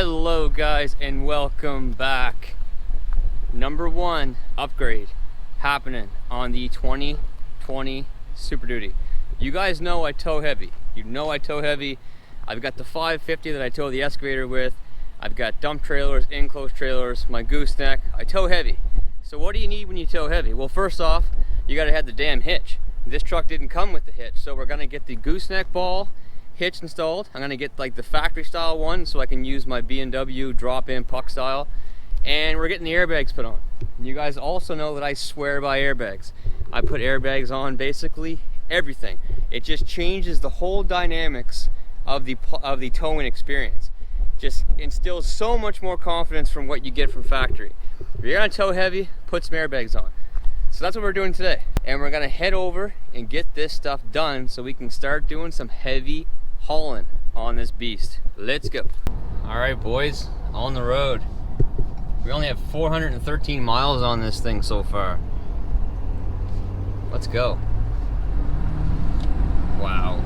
Hello guys and welcome back. Number one upgrade happening on the 2020 Super Duty. You guys know I tow heavy. You know I tow heavy. I've got the 550 that I tow the excavator with. I've got dump trailers, enclosed trailers, my gooseneck. I tow heavy. So what do you need when you tow heavy? Well, first off, you gotta have the damn hitch. This truck didn't come with the hitch, so we're gonna get the gooseneck ball hitch installed. I'm gonna get like the factory style one so I can use my B&W drop-in puck style, and we're getting the airbags put on. You guys also know that I swear by airbags. I put airbags on basically everything. It just changes the whole dynamics of the towing experience. Just instills so much more confidence from what you get from factory. If you're gonna tow heavy, put some airbags on. So that's what we're doing today, and we're gonna head over and get this stuff done so we can start doing some heavy hauling on this beast. Let's go. All right, boys, on the road. We only have 413 miles on this thing so far. Let's go. Wow.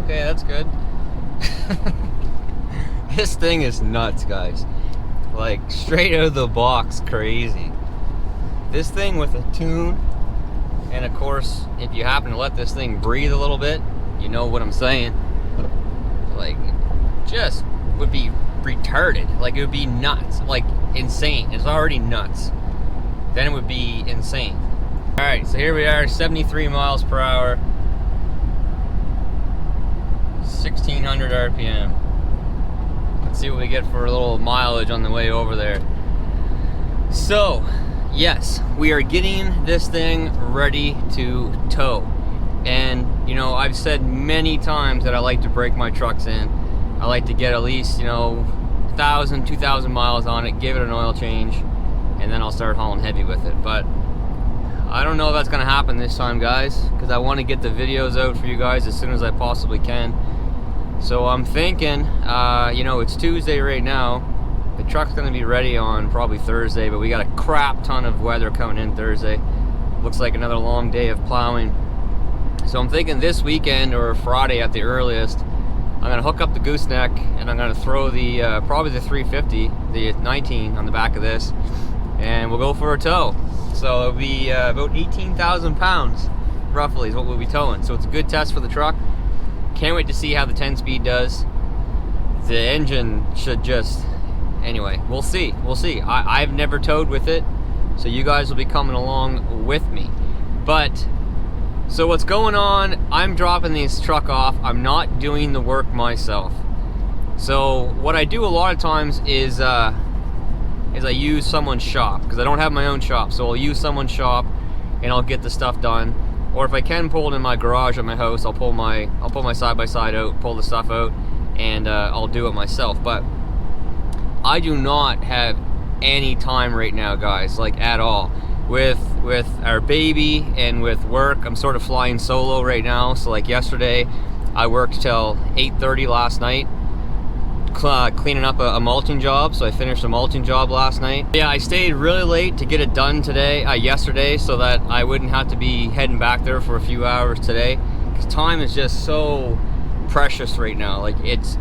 Okay, that's good. This thing is nuts, guys. Like straight out of the box crazy. This thing with a tune, and of course, if you happen to let this thing breathe a little bit, you know what I'm saying. Like, just would be retarded. Like, it would be nuts. Like, insane. It's already nuts. Then it would be insane. Alright, so here we are, 73 miles per hour. 1600 RPM. Let's see what we get for a little mileage on the way over there. So, yes, we are getting this thing ready to tow. And, you know, I've said many times that I like to break my trucks in. I like to get at least, you know, 1,000, 2,000 miles on it, give it an oil change, and then I'll start hauling heavy with it. But I don't know if that's going to happen this time, guys, because I want to get the videos out for you guys as soon as I possibly can. So I'm thinking, you know, it's Tuesday right now. The truck's going to be ready on probably Thursday, but we got a crap ton of weather coming in Thursday. Looks like another long day of plowing. So I'm thinking this weekend or Friday at the earliest, I'm going to hook up the gooseneck and I'm going to throw the, probably the 350, the 19 on the back of this, and we'll go for a tow. So it'll be about 18,000 pounds, roughly, is what we'll be towing. So it's a good test for the truck. Can't wait to see how the 10-speed does. The engine should just... Anyway, we'll see. We'll see. I've never towed with it, so you guys will be coming along with me. But, so what's going on, I'm dropping this truck off. I'm not doing the work myself. So what I do a lot of times is I use someone's shop, because I don't have my own shop. So I'll use someone's shop and I'll get the stuff done. Or if I can pull it in my garage at my house, I'll pull my side-by-side out, pull the stuff out, and I'll do it myself. But I do not have any time right now, guys, like at all. With our baby and with work, I'm sort of flying solo right now. So like yesterday, I worked till 8:30 last night, cleaning up a mulching job. So I finished a mulching job last night. Yeah, I stayed really late to get it done today, yesterday, so that I wouldn't have to be heading back there for a few hours today. Because time is just so precious right now. Like it's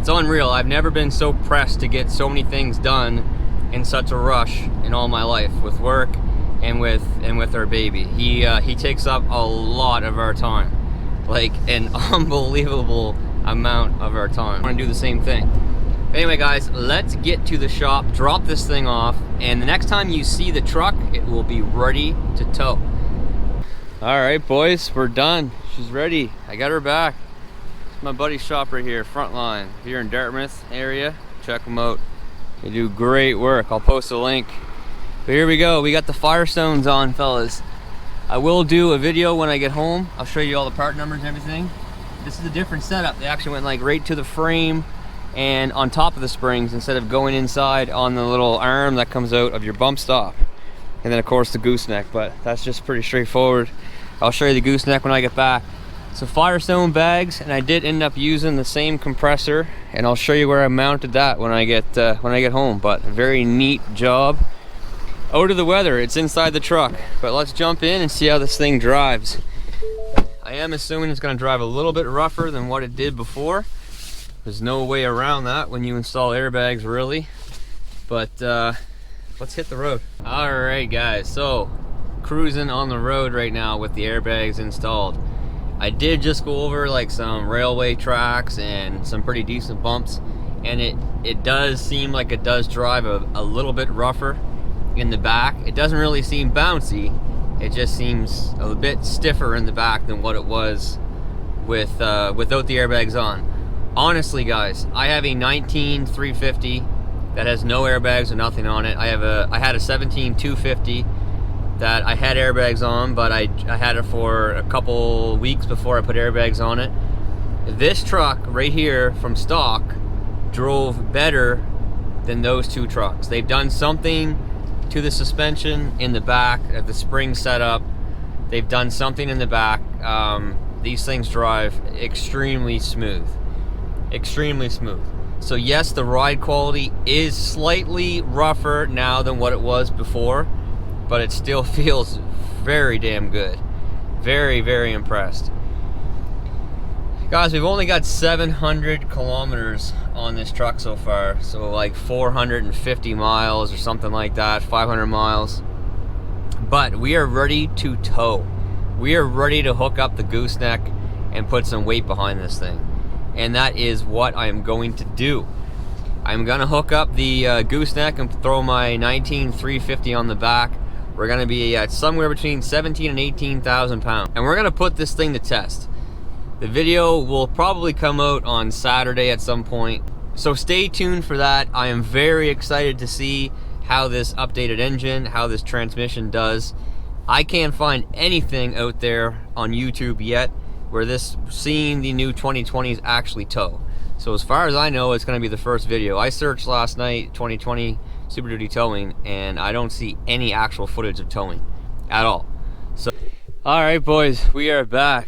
unreal. I've never been so pressed to get so many things done in such a rush in all my life, with work and with our baby. He takes up a lot of our time, like an unbelievable amount of our time. I want to do the same thing. Anyway, guys, let's get to the shop, drop this thing off, and the next time you see the truck, it will be ready to tow. All right, boys, we're done. She's ready. I got her back. My buddy's shop right here, Frontline, here in Dartmouth area. Check them out. They do great work. I'll post a link. But here we go. We got the Firestones on, fellas. I will do a video when I get home. I'll show you all the part numbers and everything. This is a different setup. They actually went like right to the frame and on top of the springs instead of going inside on the little arm that comes out of your bump stop. And then of course the gooseneck, but that's just pretty straightforward. I'll show you the gooseneck when I get back. So Firestone bags, and I did end up using the same compressor, and I'll show you where I mounted that when I get home. But a very neat job. Out of the weather, it's inside the truck, but let's jump in and see how this thing drives. I am assuming it's going to drive a little bit rougher than what it did before, There's no way around that when you install airbags, really. But let's hit the road. All right, guys, so cruising on the road right now with the airbags installed. I did just go over like some railway tracks and some pretty decent bumps, and it does seem like it does drive a little bit rougher in the back. It doesn't really seem bouncy. It just seems a bit stiffer in the back than what it was without the airbags on. Honestly, guys, I have a 19 350 that has no airbags or nothing on it. I had a 17 250 that I had airbags on, but I had it for a couple weeks before I put airbags on it. This truck right here from stock drove better than those two trucks. They've done something to the suspension in the back, at the spring setup. They've done something in the back. These things drive extremely smooth. Extremely smooth. So yes, the ride quality is slightly rougher now than what it was before, but it still feels very damn good. Very, very impressed. Guys, we've only got 700 kilometers on this truck so far, so like 450 miles or something like that, 500 miles. But we are ready to tow. We are ready to hook up the gooseneck and put some weight behind this thing. And that is what I am going to do. I'm gonna hook up the gooseneck and throw my 19 350 on the back. We're gonna be at somewhere between 17 and 18,000 pounds. And we're gonna put this thing to test. The video will probably come out on Saturday at some point, so stay tuned for that. I am very excited to see how this updated engine, how this transmission does. I can't find anything out there on YouTube yet where seeing the new 2020s actually tow. So as far as I know, it's going to be the first video. I searched last night 2020 Superduty towing, and I don't see any actual footage of towing at all. So, all right, boys, we are back.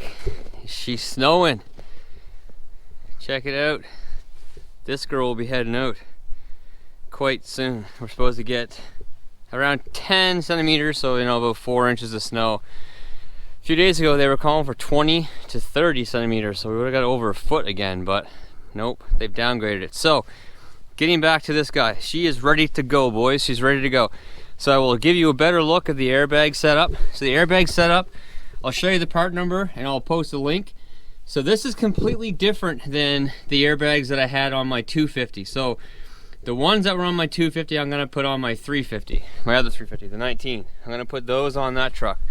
She's snowing. Check it out. This girl will be heading out quite soon. We're supposed to get around 10 centimeters, so about 4 inches of snow. A few days ago they were calling for 20 to 30 centimeters, so we would have got over a foot again, but nope, they've downgraded it. So getting back to this guy, she is ready to go, boys. She's ready to go. So I will give you a better look at the airbag setup. So the airbag setup, I'll show you the part number and I'll post a link. So this is completely different than the airbags that I had on my 250. So the ones that were on my 250, I'm gonna put on my 350, my other 350, the 19. I'm gonna put those on that truck.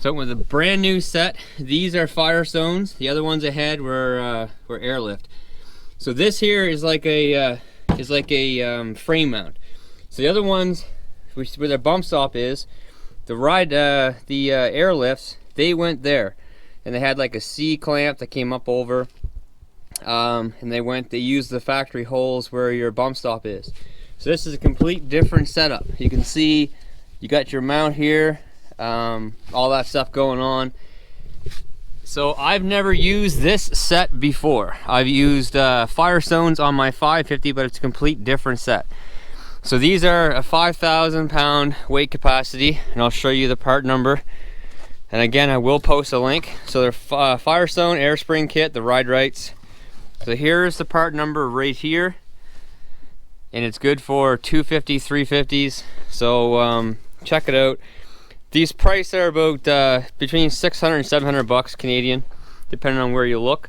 So with a brand new set, these are Firestones. The other ones I had were airlift. So this here is like a frame mount. So the other ones, where their bump stop is, the airlifts, they went there, and they had like a C clamp that came up over, and they used the factory holes where your bump stop is. So this is a complete different setup. You can see you got your mount here, all that stuff going on. So I've never used this set before. I've used Firestones on my 550, but it's a complete different set. So these are a 5,000 pound weight capacity, and I'll show you the part number. And again, I will post a link. So they're Firestone air spring kit, the ride rights. So here's the part number right here, and it's good for 250, 350s. So check it out. These prices are about between 600 and 700 bucks Canadian, depending on where you look.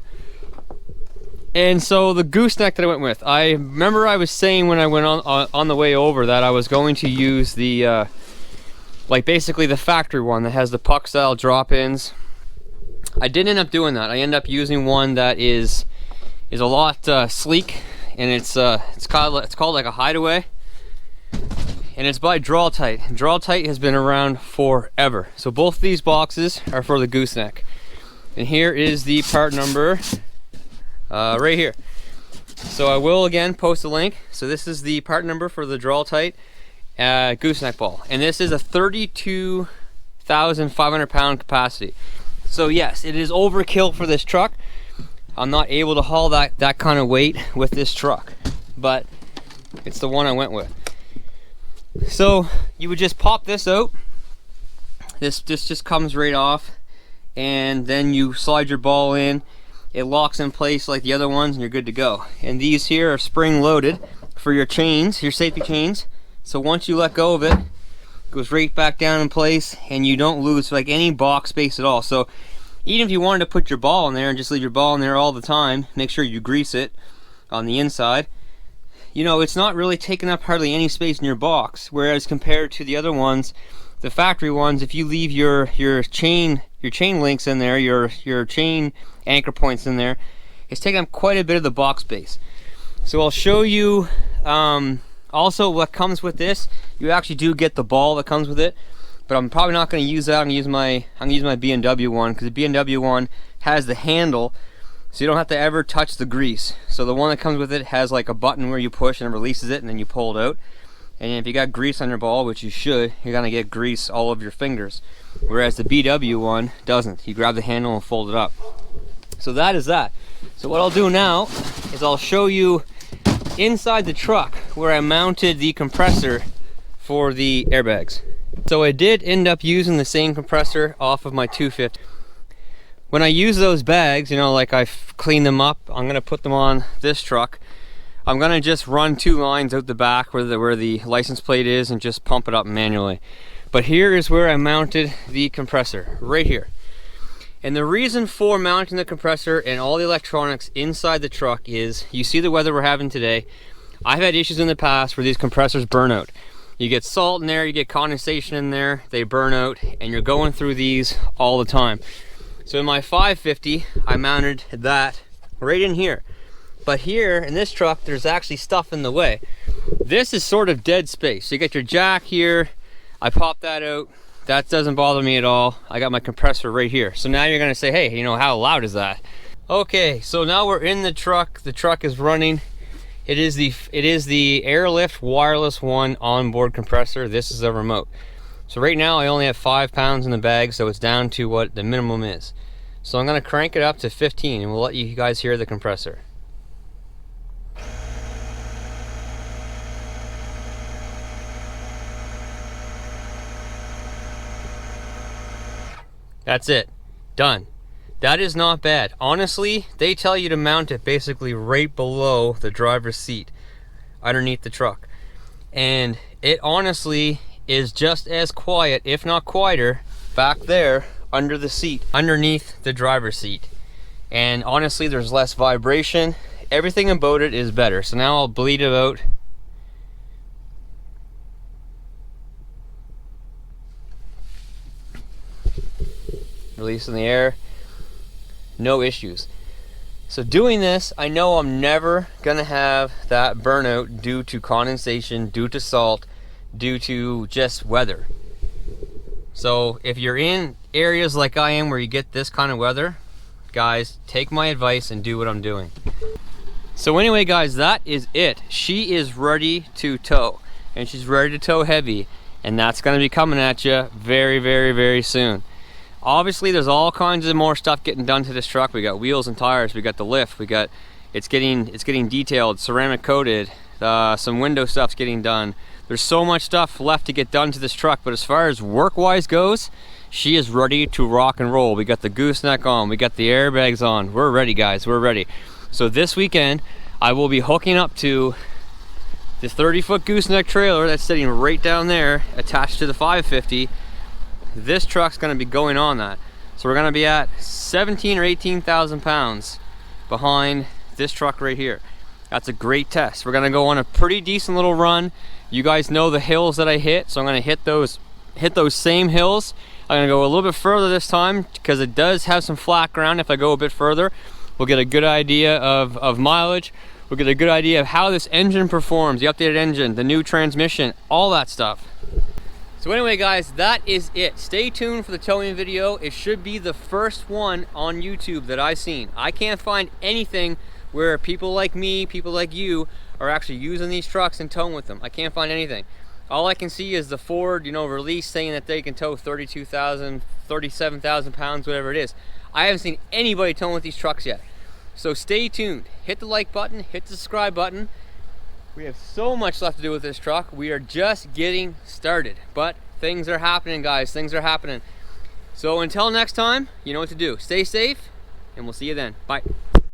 And so the gooseneck that I went with, I remember I was saying when I went on the way over that I was going to use the like basically the factory one that has the puck style drop-ins. I didn't end up doing that. I ended up using one that is a lot sleek, and it's called like a hideaway, and it's by Drawtight. Drawtight has been around forever. So both these boxes are for the gooseneck, and here is the part number right here. So I will again post a link. So this is the part number for the Drawtight gooseneck ball, and this is a 32,500 pound capacity. So yes, it is overkill for this truck. I'm not able to haul that kind of weight with this truck, but it's the one I went with. So you would just pop this out. This just comes right off, and then you slide your ball in, it locks in place like the other ones and you're good to go. And these here are spring loaded for your chains, your safety chains. So once you let go of it, it goes right back down in place and you don't lose like any box space at all. So even if you wanted to put your ball in there and just leave your ball in there all the time, make sure you grease it on the inside. You know, it's not really taking up hardly any space in your box. Whereas compared to the other ones, the factory ones, if you leave your chain links in there, your chain anchor points in there, it's taking up quite a bit of the box space. So I'll show you also what comes with this. You actually do get the ball that comes with it, but I'm probably not going to use that. I'm going to use my B&W one, because the B&W one has the handle, so you don't have to ever touch the grease. So the one that comes with it has like a button where you push and it releases it, and then you pull it out. And if you got grease on your ball, which you should, you're gonna get grease all over your fingers. Whereas the BW one doesn't. You grab the handle and fold it up. So that is that. So what I'll do now is I'll show you inside the truck where I mounted the compressor for the airbags. So I did end up using the same compressor off of my 250. When I use those bags, you know, like I've cleaned them up, I'm gonna put them on this truck. I'm gonna just run 2 lines out the back where the license plate is and just pump it up manually. But here is where I mounted the compressor, right here. And the reason for mounting the compressor and all the electronics inside the truck is, you see the weather we're having today. I've had issues in the past where these compressors burn out. You get salt in there, you get condensation in there, they burn out, and you're going through these all the time. So in my 550, I mounted that right in here. But here in this truck, there's actually stuff in the way. This is sort of dead space. So you got your jack here. I popped that out. That doesn't bother me at all. I got my compressor right here. So now you're gonna say, hey, you know, how loud is that? Okay, so now we're in the truck. The truck is running. It is the Airlift Wireless One onboard compressor. This is a remote. So right now I only have 5 pounds in the bag, so it's down to what the minimum is. So I'm gonna crank it up to 15 and we'll let you guys hear the compressor. That's it, done. That is not bad. Honestly, they tell you to mount it basically right below the driver's seat, underneath the truck. And it honestly is just as quiet, if not quieter, back there under the seat, underneath the driver's seat. And honestly, there's less vibration. Everything about it is better. So now I'll bleed it out. Releasing the air, no issues. So doing this, I know I'm never gonna have that burnout due to condensation, due to salt, due to just weather. So if you're in areas like I am where you get this kind of weather, guys, take my advice and do what I'm doing. So anyway, guys, that is it. She is ready to tow, and she's ready to tow heavy, and that's gonna be coming at you very, very, very soon. Obviously, there's all kinds of more stuff getting done to this truck. We got wheels and tires, we got the lift, we got it's getting detailed, ceramic coated, some window stuff's getting done. There's so much stuff left to get done to this truck, but as far as work-wise goes, she is ready to rock and roll. We got the gooseneck on, we got the airbags on. We're ready, guys, we're ready. So this weekend, I will be hooking up to this 30-foot gooseneck trailer that's sitting right down there, attached to the 550. This truck's going to be going on that. So we're going to be at 17 or 18,000 pounds behind this truck right here. That's a great test. We're going to go on a pretty decent little run. You guys know the hills that I hit, so I'm going to hit those same hills. I'm going to go a little bit further this time because it does have some flat ground. If I go a bit further, we'll get a good idea of mileage. We'll get a good idea of how this engine performs, the updated engine, the new transmission, all that stuff. So anyway, guys, that is it. Stay tuned for the towing video. It should be the first one on YouTube that I've seen. I can't find anything where people like me, people like you, are actually using these trucks and towing with them. I can't find anything. All I can see is the Ford, release saying that they can tow 32,000, 37,000 pounds, whatever it is. I haven't seen anybody towing with these trucks yet. So stay tuned. Hit the like button, hit the subscribe button. We have so much left to do with this truck. We are just getting started, but things are happening, guys. Things are happening. So until next time, you know what to do. Stay safe and we'll see you then. Bye.